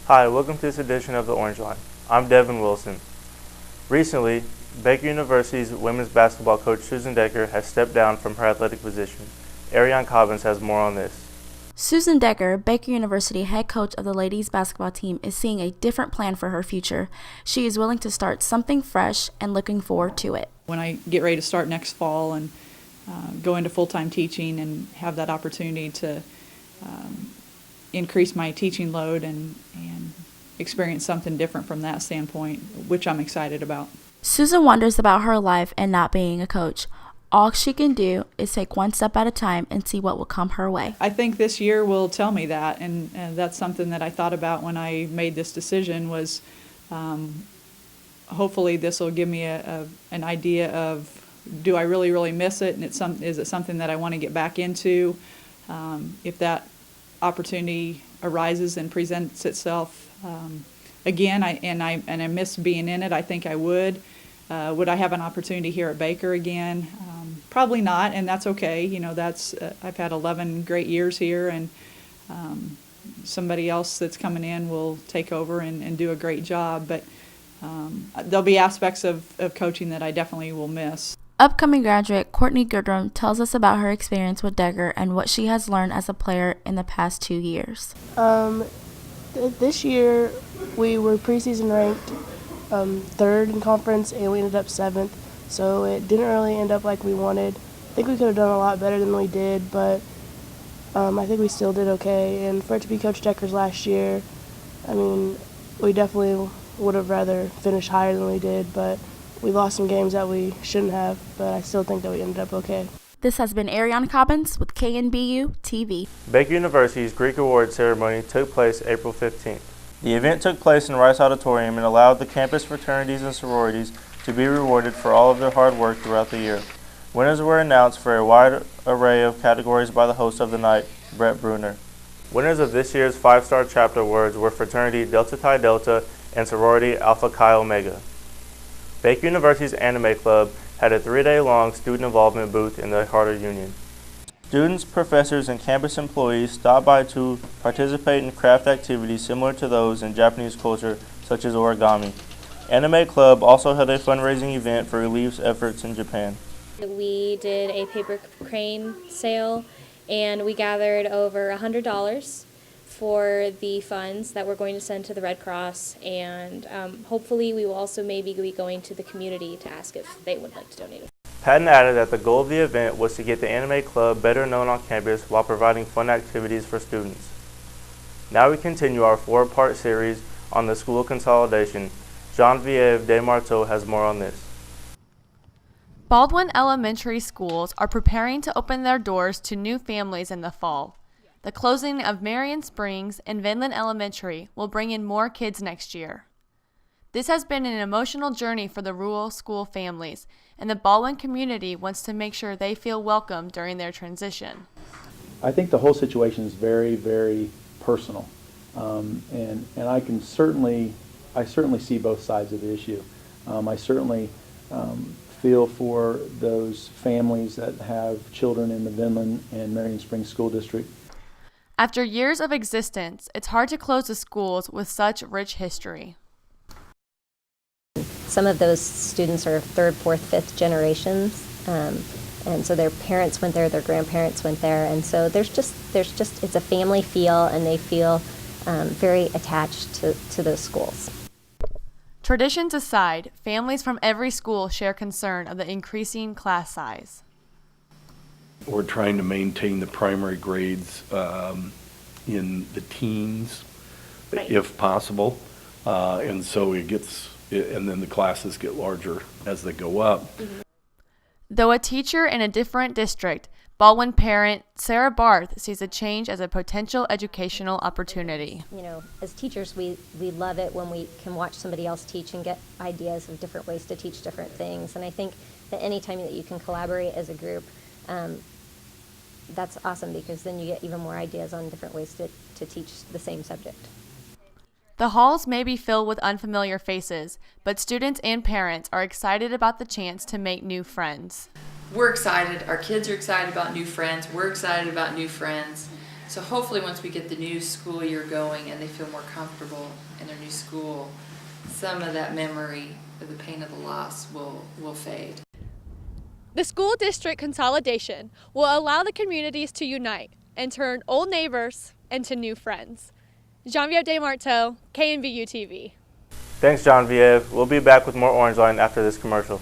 Hi, welcome to this edition of the Orangeline. I'm Devin Wilson. Recently, Baker University's women's basketball coach Susan Decker has stepped down from her athletic position. Areon Cobbins has more on this. Susan Decker, Baker University head coach of the ladies basketball team, is seeing a different plan for her future. She is willing to start something fresh and looking forward to it. When I get ready to start next fall and go into full-time teaching and have that opportunity to increase my teaching load and experience something different from that standpoint, which I'm excited about. Susan wonders about her life and not being a coach. All she can do is take one step at a time and see what will come her way. I think this year will tell me that, and that's something that I thought about when I made this decision was hopefully this will give me an idea of, do I really miss it, and is it something that I want to get back into? If that opportunity arises and presents itself again, I miss being in it, I think I would. Would I have an opportunity here at Baker again? Probably not, and that's okay. You know, I've had 11 great years here, and somebody else that's coming in will take over and do a great job. But there'll be aspects of coaching that I definitely will miss. Upcoming graduate Courtney Goodrum tells us about her experience with Decker and what she has learned as a player in the past 2 years. This year we were preseason ranked third in conference, and we ended up seventh. So it didn't really end up like we wanted. I think we could have done a lot better than we did, but I think we still did okay. And for it to be Coach Decker's last year, I mean, we definitely would have rather finished higher than we did, but we lost some games that we shouldn't have, but I still think that we ended up okay. This has been Areon Cobbins with KNBU-TV. Baker University's Greek Award ceremony took place April 15th. The event took place in Rice Auditorium and allowed the campus fraternities and sororities to be rewarded for all of their hard work throughout the year. Winners were announced for a wide array of categories by the host of the night, Brett Bruner. Winners of this year's 5-star chapter awards were fraternity Delta Chi Delta and sorority Alpha Chi Omega. Baker University's Anime Club had a 3-day-long student involvement booth in the Harder Union. Students, professors, and campus employees stopped by to participate in craft activities similar to those in Japanese culture, such as origami. Anime Club also held a fundraising event for relief efforts in Japan. We did a paper crane sale, and we gathered over $100 for the funds that we're going to send to the Red Cross, and hopefully we will also maybe be going to the community to ask if they would like to donate. Patton added that the goal of the event was to get the Anime Club better known on campus while providing fun activities for students. Now we continue our 4-part series on the school consolidation. Genevieve Des Marteau has more on this. Baldwin Elementary schools are preparing to open their doors to new families in the fall. The closing of Marion Springs and Vinland Elementary will bring in more kids next year. This has been an emotional journey for the rural school families, and the Baldwin community wants to make sure they feel welcome during their transition. I think the whole situation is very, very personal, and I certainly see both sides of the issue. I certainly feel for those families that have children in the Vinland and Marion Springs School District. After years of existence, it's hard to close the schools with such rich history. Some of those students are 3rd, 4th, 5th generations, and so their parents went there, their grandparents went there, and so there's just it's a family feel, and they feel very attached to those schools. Traditions aside, families from every school share concern of the increasing class size. We're trying to maintain the primary grades in the teens, if possible, and so and then the classes get larger as they go up. Though a teacher in a different district, Baldwin parent Sara Barth sees a change as a potential educational opportunity. You know, as teachers, we love it when we can watch somebody else teach and get ideas of different ways to teach different things. And I think that any time that you can collaborate as a group, that's awesome, because then you get even more ideas on different ways to teach the same subject. The halls may be filled with unfamiliar faces, but students and parents are excited about the chance to make new friends. We're excited. Our kids are excited about new friends. We're excited about new friends. So hopefully once we get the new school year going and they feel more comfortable in their new school, some of that memory of the pain of the loss will fade. The school district consolidation will allow the communities to unite and turn old neighbors into new friends. Genevieve Des Marteau, KNBU-TV. Thanks, Genevieve. We'll be back with more Orangeline after this commercial.